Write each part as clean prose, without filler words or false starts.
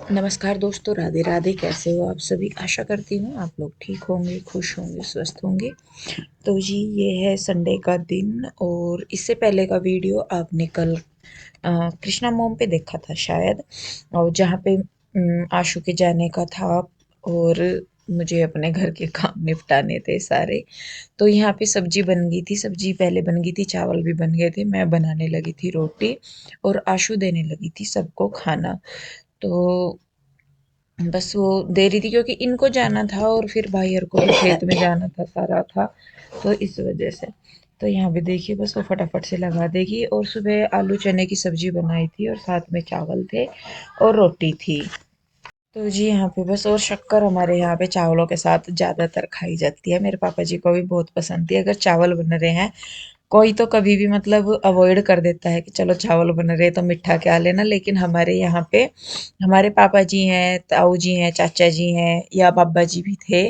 नमस्कार दोस्तों, राधे राधे। कैसे हो आप सभी? आशा करती हूँ आप लोग ठीक होंगे, खुश होंगे, स्वस्थ होंगे। तो जी, ये है संडे का दिन और इससे पहले का वीडियो आपने कल कृष्णा मोम पे देखा था शायद, और जहाँ पे आशु के जाने का था और मुझे अपने घर के काम निपटाने थे सारे। तो यहाँ पे सब्जी बन गई थी, सब्जी पहले बन गई थी, चावल भी बन गए थे, मैं बनाने लगी थी रोटी और आशु देने लगी थी सबको खाना। तो बस वो दे रही थी क्योंकि इनको जाना था और फिर भाई को भी खेत में जाना था, सारा था, तो इस वजह से। तो यहाँ पे देखिए, बस वो फटाफट से लगा देगी। और सुबह आलू चने की सब्जी बनाई थी और साथ में चावल थे और रोटी थी। तो जी यहाँ पे बस, और शक्कर हमारे यहाँ पे चावलों के साथ ज़्यादातर खाई जाती है, मेरे पापा जी को भी बहुत पसंद थी। अगर चावल बन रहे हैं, कोई तो कभी भी मतलब अवॉइड कर देता है कि चलो चावल बन रहे तो मीठा क्या लेना, लेकिन हमारे यहाँ पे हमारे पापा जी हैं, ताऊ जी हैं, चाचा जी हैं या बाबा जी भी थे,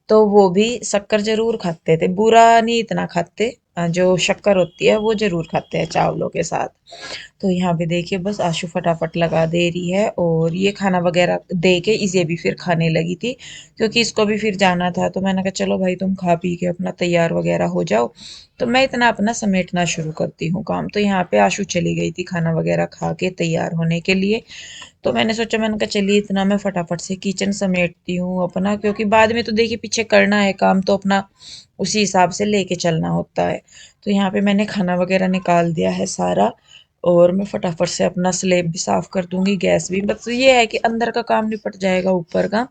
तो वो भी शक्कर ज़रूर खाते थे। बुरा नहीं इतना खाते, जो शक्कर होती है वो ज़रूर खाते हैं चावलों के साथ। तो यहाँ पे देखिए, बस आशु फटाफट लगा दे रही है और ये खाना वगैरह दे के इसे भी फिर खाने लगी थी, क्योंकि इसको भी फिर जाना था। तो मैंने कहा चलो भाई, तुम खा पी के अपना तैयार वगैरह हो जाओ, तो मैं इतना अपना समेटना शुरू करती हूँ काम। तो यहाँ पे आशु चली गई थी खाना वगैरह खा के तैयार होने के लिए। तो मैंने सोचा, मैंने कहा चलिए इतना मैं फटाफट से किचन समेटती हूँ अपना, क्योंकि बाद में तो देखिए पीछे करना है काम, तो अपना उसी हिसाब से लेके चलना होता है। तो यहाँ पे मैंने खाना वगैरह निकाल दिया है सारा, और मैं फटाफट से अपना स्लेब भी साफ कर दूंगी, गैस भी। बस ये है कि अंदर का काम निपट जाएगा, ऊपर का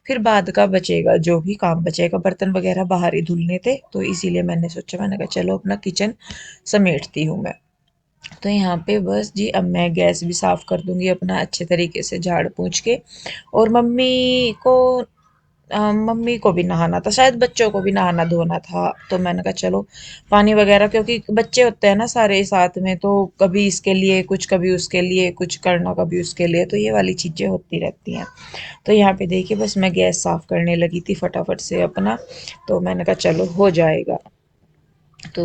फिर बाद का बचेगा, जो भी काम बचेगा। बर्तन वगैरह बाहर ही धुलने थे, तो इसीलिए मैंने सोचा, मैंने कहा चलो अपना किचन समेटती हूँ मैं। तो यहाँ पे बस जी, अब मैं गैस भी साफ़ कर दूँगी अपना अच्छे तरीके से झाड़ पोंछ के। और मम्मी को भी नहाना था, शायद बच्चों को भी नहाना धोना था। तो मैंने कहा चलो पानी वगैरह, क्योंकि बच्चे होते हैं ना सारे साथ में, तो कभी इसके लिए कुछ, कभी उसके लिए कुछ करना, कभी उसके लिए, तो ये वाली चीज़ें होती रहती हैं। तो यहाँ पे देखिए, बस मैं गैस साफ़ करने लगी थी फटाफट से अपना। तो मैंने कहा चलो हो जाएगा। तो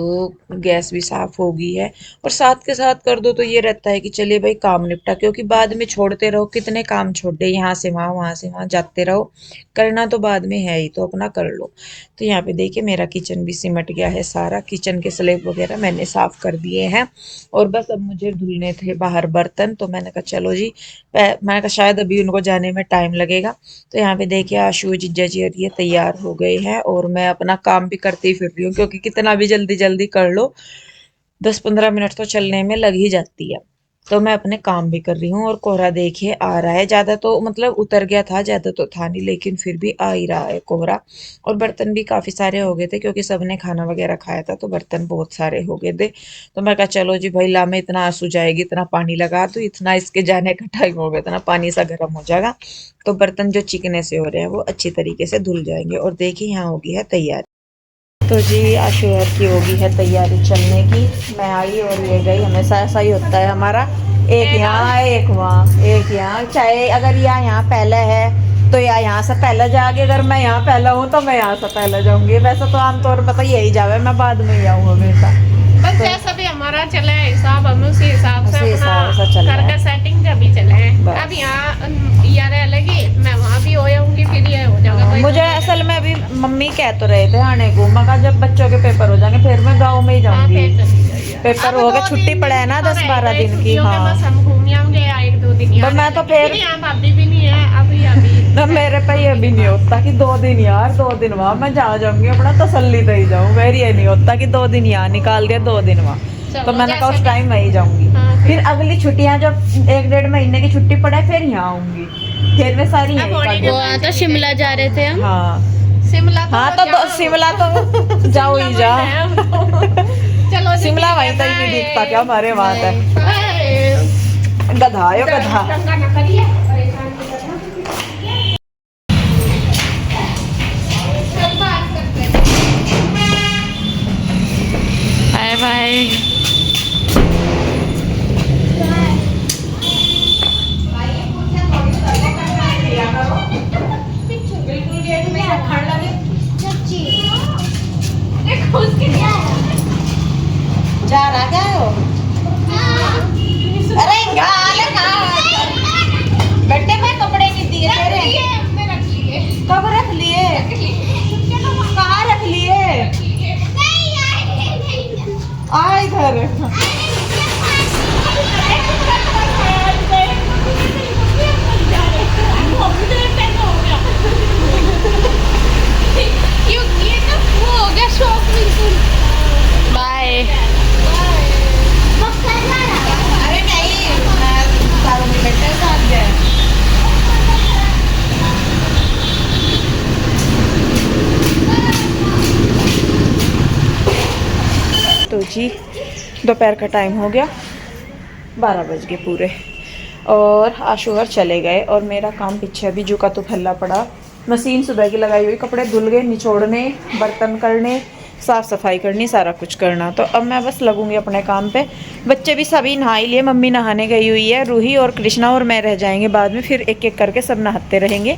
गैस भी साफ़ हो गई है, और साथ के साथ कर दो तो ये रहता है कि चलिए भाई काम निपटा, क्योंकि बाद में छोड़ते रहो, कितने काम छोड़ दे, यहाँ से वहाँ, वहाँ से वहाँ जाते रहो। करना तो बाद में है ही, तो अपना कर लो। तो यहाँ पे देखिए, मेरा किचन भी सिमट गया है सारा, किचन के स्लैब वगैरह मैंने साफ़ कर दिए हैं। और बस अब मुझे धुलने थे बाहर बर्तन, तो मैंने कहा चलो जी, मैंने कहा शायद अभी उनको जाने में टाइम लगेगा। तो यहाँ पे देखिए, आशु जीजा जी और ये तैयार हो गए हैं, और मैं अपना काम भी करती फिर रही हूँ, क्योंकि कितना भी जल्दी जल्दी कर लो, 10-15 मिनट तो चलने में लग ही जाती है। तो मैं अपने काम भी कर रही हूँ, और कोहरा देखिए आ रहा है, ज़्यादा तो मतलब उतर गया था, ज़्यादा तो था नहीं, लेकिन फिर भी आ ही रहा है कोहरा। और बर्तन भी काफ़ी सारे हो गए थे, क्योंकि सबने खाना वगैरह खाया था, तो बर्तन बहुत सारे हो गए थे। तो मैं कहा चलो जी भाई, ला मैं इतना आंसू जाएगी, इतना पानी लगा दूँ, इतना इसके जाने का टाइम हो गया, इतना पानी सा गर्म हो जाएगा, तो बर्तन जो चिकने से हो रहे हैं वो अच्छी तरीके से धुल जाएंगे। और देखिए, यहाँ होगी है तैयारी। तो जी, आशुर की होगी है तैयारी चलने की। मैं आई और ये गई, हमेशा ऐसा ही होता है हमारा, एक यहाँ एक वहाँ, एक यहाँ। चाहे अगर यहाँ पहले है तो या यहाँ से पहले जाएगी, अगर मैं यहाँ पहले हूँ तो मैं यहाँ से पहले जाऊंगी। वैसे तो आमतौर पर तो यही जावे, मैं बाद में ही आऊँ हमेशा। बस जैसा भी हमारा चले हिसाब, हम उसी हिसाब से अपना घर का सेटिंग का भी चले। अब यहाँ यार लगी, मैं वहाँ भी हो जाऊंगी, फिर ये हो जाएगा। मुझे असल में अभी मम्मी कह तो रहे थे आने को, मगर जब बच्चों के पेपर हो जाएंगे फिर मैं गाँव में ही जाऊंगी। पेपर हो गए, छुट्टी पड़े है ना 10-12 दिन की। हाँ, बस हम घूम आएंगे 1-2 दिन। तो मैं तो फिर यहाँ भाभी भी नहीं है अभी अभी। ना, मेरे पे ये भी नहीं होता कि 2 दिन यार, 2 दिन वहाँ मैं जहाँ जाऊंगी अपना तसल्ली से ही जाऊँ। मेरी ये नहीं होता कि 2 दिन यहाँ निकाल दिया, 2 दिन वहाँ। तो मैंने कहा उस टाइम मैं ही जाऊंगी। फिर अगली छुट्टियाँ जब 1-1.5 महीने की छुट्टी पड़े, फिर यहाँ आऊंगी, फिर मैं सारी वो तो शिमला जा रहे थे हम। हाँ शिमला हाँ, तो शिमला तो जाओ ही जा। चलो शिमला वहीं तक नहीं दिखता क्या हमारे वहाँ तक? गधा है गधा। Bye bye. जा रहा क्या हो? अरे दोपहर का टाइम हो गया, 12 बज गए पूरे, और आशुवर चले गए और मेरा काम पीछे अभी जुका तो फैला पड़ा। मशीन सुबह की लगाई हुई, कपड़े धुल गए, निचोड़ने, बर्तन करने, साफ़ सफाई करनी, सारा कुछ करना। तो अब मैं बस लगूंगी अपने काम पे। बच्चे भी सभी नहा ही लिए, मम्मी नहाने गई हुई है, रूही और कृष्णा और मैं रह जाएंगे बाद में, फिर एक एक करके सब नहाते रहेंगे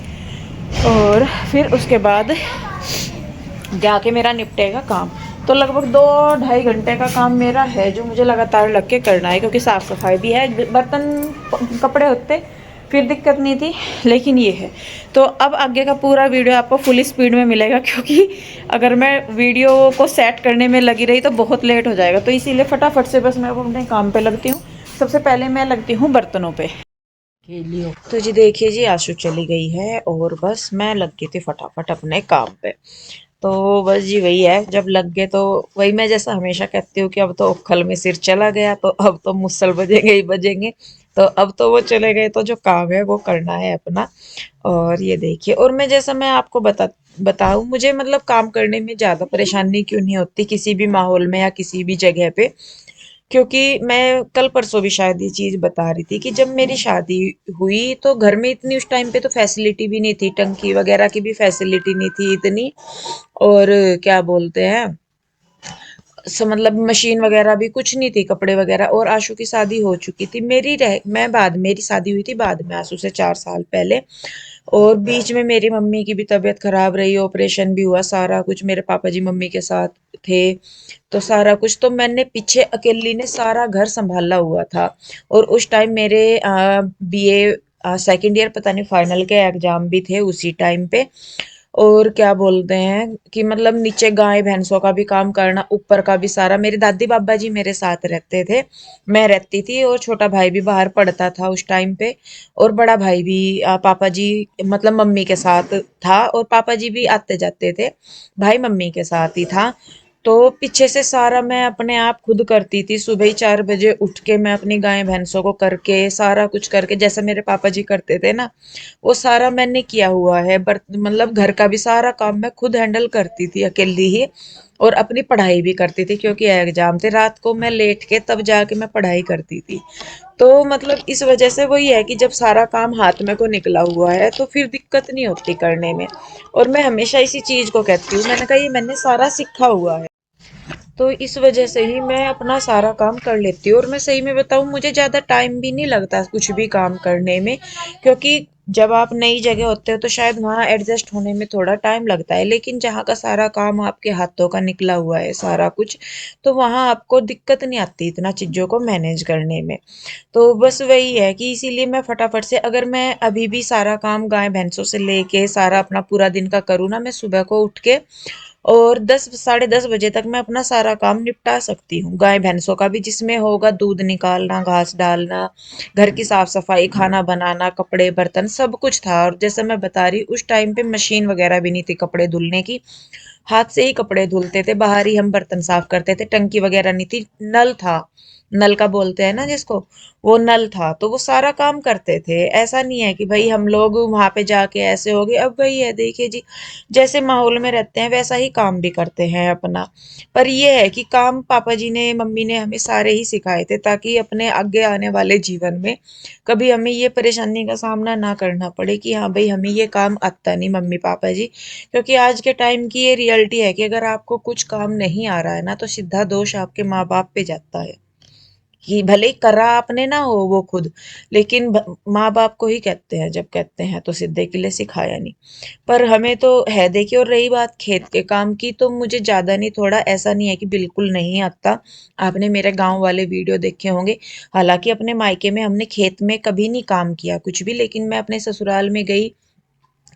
और फिर उसके बाद जाके मेरा निपटेगा काम। तो लगभग 2-2.5 घंटे का काम मेरा है जो मुझे लगातार लग के करना है, क्योंकि साफ़ सफाई भी है, बर्तन कपड़े होते फिर दिक्कत नहीं थी, लेकिन ये है। तो अब आगे का पूरा वीडियो आपको फुल स्पीड में मिलेगा, क्योंकि अगर मैं वीडियो को सेट करने में लगी रही तो बहुत लेट हो जाएगा। तो इसीलिए फटाफट से बस मैं अपने काम पे लगती हूँ। सबसे पहले मैं लगती हूँ बर्तनों पे के लिए। तो जी देखिए जी, आशु चली गई है और बस मैं लग गई थी फटाफट अपने काम पे। तो बस जी वही है, जब लग गए तो वही मैं जैसा हमेशा कहती हूँ कि अब तो उखल में सिर चला गया, तो अब तो मुसल बजेंगे ही बजेंगे। तो अब तो वो चले गए, तो जो काम है वो करना है अपना। और ये देखिए, और मैं जैसा मैं आपको बताऊं, मुझे मतलब काम करने में ज़्यादा परेशानी क्यों नहीं होती किसी भी माहौल में या किसी भी जगह पे, क्योंकि मैं कल परसों भी शायद ये चीज़ बता रही थी कि जब मेरी शादी हुई तो घर में इतनी उस टाइम पे तो फैसिलिटी भी नहीं थी, टंकी वगैरह की भी फैसिलिटी नहीं थी इतनी। और क्या बोलते हैं, मतलब मशीन वगैरह भी कुछ नहीं थी, कपड़े वगैरह। और आशु की शादी हो चुकी थी, मैं बाद, मेरी शादी हुई थी बाद में आशु से 4 साल पहले। और बीच में मेरी मम्मी की भी तबीयत खराब रही, ऑपरेशन भी हुआ, सारा कुछ मेरे पापा जी मम्मी के साथ थे। तो सारा कुछ तो मैंने पीछे अकेली ने सारा घर संभाला हुआ था। और उस टाइम मेरे बीए सेकेंड ईयर, पता नहीं फाइनल के एग्जाम भी थे उसी टाइम पे। और क्या बोलते हैं कि मतलब नीचे गाय भैंसों का भी काम करना, ऊपर का भी सारा, मेरे दादी बाबा जी मेरे साथ रहते थे, मैं रहती थी, और छोटा भाई भी बाहर पढ़ता था उस टाइम पे। और बड़ा भाई भी पापा जी मतलब मम्मी के साथ था, और पापा जी भी आते जाते थे, भाई मम्मी के साथ ही था। तो पीछे से सारा मैं अपने आप खुद करती थी, सुबह ही 4 बजे उठ के मैं अपनी गाय भैंसों को करके सारा कुछ करके, जैसे मेरे पापा जी करते थे ना, वो सारा मैंने किया हुआ है। मतलब घर का भी सारा काम मैं खुद हैंडल करती थी अकेली ही। और अपनी पढ़ाई भी करती थी, क्योंकि एग्जाम थे रात को, मैं लेट के तब जाके मैं पढ़ाई करती थी। तो मतलब इस वजह से वही है कि जब सारा काम हाथ में को निकला हुआ है तो फिर दिक्कत नहीं होती करने में। और मैं हमेशा इसी चीज को कहती हूँ, मैंने कहा ये मैंने सारा सीखा हुआ है, तो इस वजह से ही मैं अपना सारा काम कर लेती हूँ। और मैं सही में बताऊँ, मुझे ज़्यादा टाइम भी नहीं लगता कुछ भी काम करने में, क्योंकि जब आप नई जगह होते हो तो शायद वहाँ एडजस्ट होने में थोड़ा टाइम लगता है, लेकिन जहाँ का सारा काम आपके हाथों का निकला हुआ है सारा कुछ, तो वहाँ आपको दिक्कत नहीं आती इतना चीज़ों को मैनेज करने में। तो बस वही है कि इसीलिए मैं फटाफट से, अगर मैं अभी भी सारा काम गाय भैंसों से लेके सारा अपना पूरा दिन का करूँ ना, मैं सुबह को उठ के और 10 साढ़े 10 बजे तक मैं अपना सारा काम निपटा सकती हूँ, गाय भैंसों का भी, जिसमें होगा दूध निकालना, घास डालना, घर की साफ सफाई, खाना बनाना, कपड़े बर्तन सब कुछ था। और जैसे मैं बता रही, उस टाइम पे मशीन वगैरह भी नहीं थी कपड़े धुलने की, हाथ से ही कपड़े धुलते थे, बाहर ही हम बर्तन साफ करते थे, टंकी वगैरह नहीं थी, नल था, नल का बोलते हैं ना जिसको, वो नल था, तो वो सारा काम करते थे। ऐसा नहीं है कि भाई हम लोग वहां पे जाके ऐसे हो गए, अब वही है देखिए जी, जैसे माहौल में रहते हैं वैसा ही काम भी करते हैं अपना। पर ये है कि काम पापा जी ने मम्मी ने हमें सारे ही सिखाए थे, ताकि अपने आगे आने वाले जीवन में कभी हमें ये परेशानी का सामना ना करना पड़े कि हाँ भाई हमें ये काम आता नहीं, मम्मी पापा जी। क्योंकि आज के टाइम की ये रियलिटी है कि अगर आपको कुछ काम नहीं आ रहा है ना, तो सीधा दोष आपके माँ बाप पे जाता है, कि भले ही करा आपने ना हो वो खुद, लेकिन माँ बाप को ही कहते हैं, जब कहते हैं तो सीधे के लिए सिखाया नहीं। पर हमें तो है देखिए। और रही बात खेत के काम की, तो मुझे ज़्यादा नहीं, थोड़ा, ऐसा नहीं है कि बिल्कुल नहीं आता। आपने मेरे गांव वाले वीडियो देखे होंगे, हालांकि अपने मायके में हमने खेत में कभी नहीं काम किया कुछ भी, लेकिन मैं अपने ससुराल में गई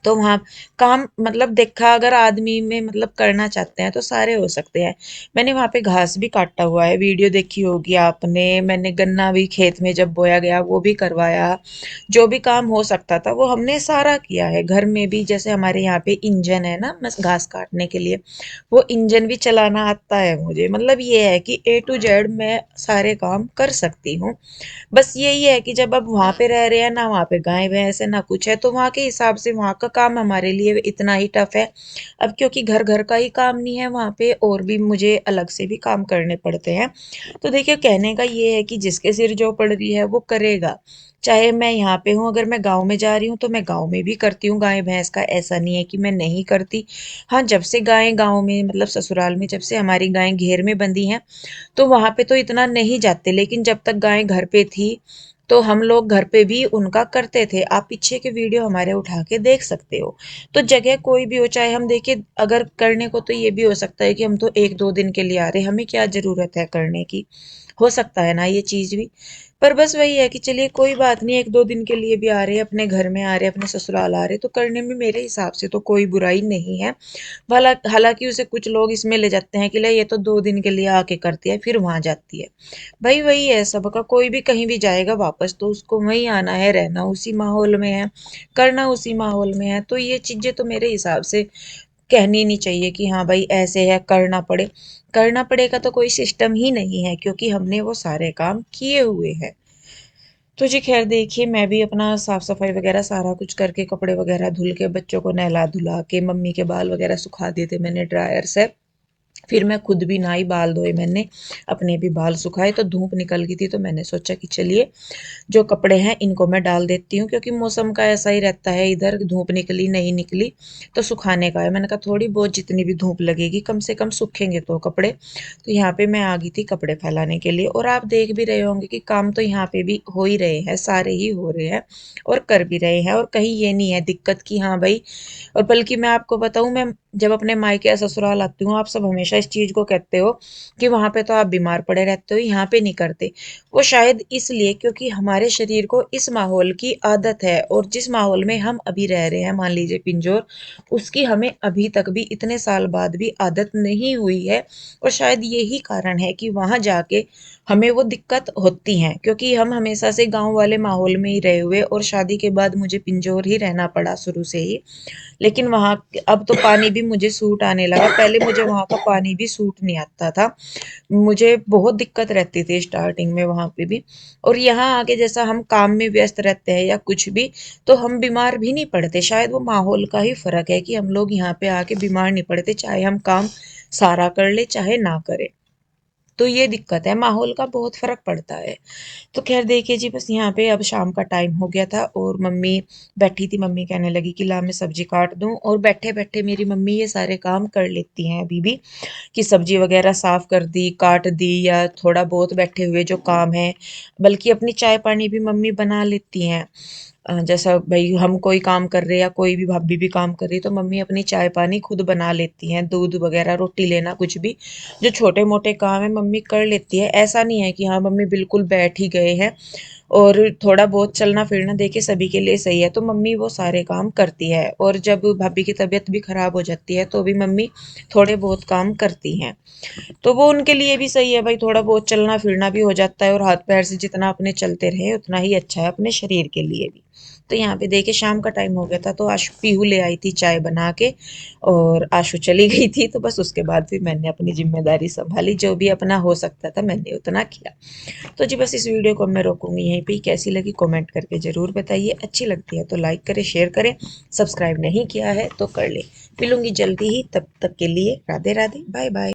तो वहाँ काम मतलब देखा, अगर आदमी में मतलब करना चाहते हैं तो सारे हो सकते हैं। मैंने वहाँ पे घास भी काटा हुआ है, वीडियो देखी होगी आपने, मैंने गन्ना भी खेत में जब बोया गया वो भी करवाया, जो भी काम हो सकता था वो हमने सारा किया है। घर में भी जैसे हमारे यहाँ पे इंजन है ना बस घास काटने के लिए, वो इंजन भी चलाना आता है मुझे। मतलब ये है कि A to Z मैं सारे काम कर सकती हूँ। बस यही है कि जब अब वहां पे रह रहे हैं ना, वहां पे गाय भैंस है ना कुछ है, तो वहां के हिसाब से वहां का काम हमारे लिए इतना ही टफ है। अब क्योंकि घर घर का ही काम नहीं है, वहाँ पे और भी मुझे अलग से भी काम करने पड़ते हैं। तो देखिए कहने का ये है कि जिसके सिर जो पड़ रही है वो करेगा। चाहे मैं यहाँ पे हूँ, अगर मैं गाँव में जा रही हूँ तो मैं गाँव में भी करती हूँ गाय भैंस का, ऐसा नहीं है कि मैं नहीं करती। हाँ, जब से गायें गाँव में मतलब ससुराल में जब से हमारी गायें घेर में बंधी हैं तो वहाँ पे तो इतना नहीं जाते, लेकिन जब तक गायें घर पे थी तो हम लोग घर पे भी उनका करते थे। आप पीछे के वीडियो हमारे उठा के देख सकते हो। तो जगह कोई भी हो, चाहे हम देखिए अगर करने को तो ये भी हो सकता है कि हम तो 1-2 दिन के लिए आ रहे हैं, हमें क्या ज़रूरत है करने की, हो सकता है ना ये चीज़ भी। पर बस वही है कि चलिए कोई बात नहीं, 1-2 दिन के लिए भी आ रहे हैं, अपने घर में आ रहे हैं, अपने ससुराल आ रहे हैं, तो करने में मेरे हिसाब से तो कोई बुराई नहीं है। हालांकि उसे कुछ लोग इसमें ले जाते हैं कि ले ये तो 2 दिन के लिए आके करती है फिर वहां जाती है। भाई वही है सबका, कोई भी कहीं भी जाएगा वापस तो उसको वहीं आना है, रहना उसी माहौल में है, करना उसी माहौल में है। तो ये चीजें तो मेरे हिसाब से कहनी नहीं चाहिए कि हाँ भाई ऐसे है करना पड़े। करना पड़ेगा तो कोई सिस्टम ही नहीं है, क्योंकि हमने वो सारे काम किए हुए हैं। तो जी खैर देखिए, मैं भी अपना साफ सफाई वगैरह सारा कुछ करके, कपड़े वगैरह धुल के, बच्चों को नहला धुला के, मम्मी के बाल वगैरह सुखा दिए थे मैंने ड्रायर से। फिर मैं खुद भी नहाई, बाल धोए मैंने, अपने भी बाल सुखाए। तो धूप निकल गई थी तो मैंने सोचा कि चलिए जो कपड़े हैं इनको मैं डाल देती हूँ, क्योंकि मौसम का ऐसा ही रहता है, इधर धूप निकली नहीं निकली तो सुखाने का है। मैंने कहा थोड़ी बहुत जितनी भी धूप लगेगी कम से कम सूखेंगे तो कपड़े। तो यहाँ पे मैं आ गई थी कपड़े फैलाने के लिए, और आप देख भी रहे होंगे कि काम तो यहाँ पे भी हो ही रहे हैं, सारे ही हो रहे हैं और कर भी रहे हैं। और कहीं ये नहीं है दिक्कत की हाँ भाई, और बल्कि मैं आपको बताऊं, मैं जब अपने मायके या ससुराल आती हूँ, आप सब हमेशा इस चीज़ को कहते हो कि वहाँ पे तो आप बीमार पड़े रहते हो, यहाँ पे नहीं करते। वो शायद इसलिए क्योंकि हमारे शरीर को इस माहौल की आदत है, और जिस माहौल में हम अभी रह रहे हैं, मान लीजिए पिंजौर, उसकी हमें अभी तक भी इतने साल बाद भी आदत नहीं हुई है। और शायद यही कारण है कि वहां जाके हमें वो दिक्कत होती है, क्योंकि हम हमेशा से गांव वाले माहौल में ही रहे हुए, और शादी के बाद मुझे पिंजौर ही रहना पड़ा शुरू से ही। लेकिन वहाँ अब तो पानी भी मुझे सूट आने लगा, पहले मुझे वहाँ का पानी भी सूट नहीं आता था, मुझे बहुत दिक्कत रहती थी स्टार्टिंग में वहाँ पे भी। और यहाँ आके जैसा हम काम में व्यस्त रहते हैं या कुछ भी, तो हम बीमार भी नहीं पड़ते। शायद वो माहौल का ही फर्क है कि हम लोग यहाँ पे आके बीमार नहीं पड़ते, चाहे हम काम सारा कर ले चाहे ना करे। तो ये दिक्कत है, माहौल का बहुत फर्क पड़ता है। तो खैर देखिए जी, बस यहाँ पे अब शाम का टाइम हो गया था और मम्मी बैठी थी, मम्मी कहने लगी कि ला मैं सब्जी काट दूं। और बैठे बैठे मेरी मम्मी ये सारे काम कर लेती हैं अभी भी, कि सब्जी वगैरह साफ कर दी, काट दी, या थोड़ा बहुत बैठे हुए जो काम है, बल्कि अपनी चाय पानी भी मम्मी बना लेती हैं। जैसा भाई हम कोई काम कर रहे हैं या कोई भी भाभी भी काम कर रही है तो मम्मी अपनी चाय पानी खुद बना लेती हैं, दूध वगैरह, रोटी लेना, कुछ भी जो छोटे मोटे काम है मम्मी कर लेती है। ऐसा नहीं है कि हाँ मम्मी बिल्कुल बैठ ही गए हैं। और थोड़ा बहुत चलना फिरना देखिए सभी के लिए सही है, तो मम्मी वो सारे काम करती है। और जब भाभी की तबीयत भी खराब हो जाती है तो भी मम्मी थोड़े बहुत काम करती हैं। तो वो उनके लिए भी सही है भाई, थोड़ा बहुत चलना फिरना भी हो जाता है, और हाथ पैर से जितना अपने चलते रहे उतना ही अच्छा है अपने शरीर के लिए भी। तो यहाँ पे देखिए शाम का टाइम हो गया था, तो आशु पीहू ले आई थी चाय बना के, और आशु चली गई थी। तो बस उसके बाद फिर मैंने अपनी जिम्मेदारी संभाली, जो भी अपना हो सकता था मैंने उतना किया। तो जी बस इस वीडियो को मैं रोकूंगी यहीं पे। कैसी लगी कमेंट करके ज़रूर बताइए, अच्छी लगती है तो लाइक करें, शेयर करें, सब्सक्राइब नहीं किया है तो कर ले। मिलूंगी जल्दी ही, तब तक के लिए राधे राधे, बाय बाय।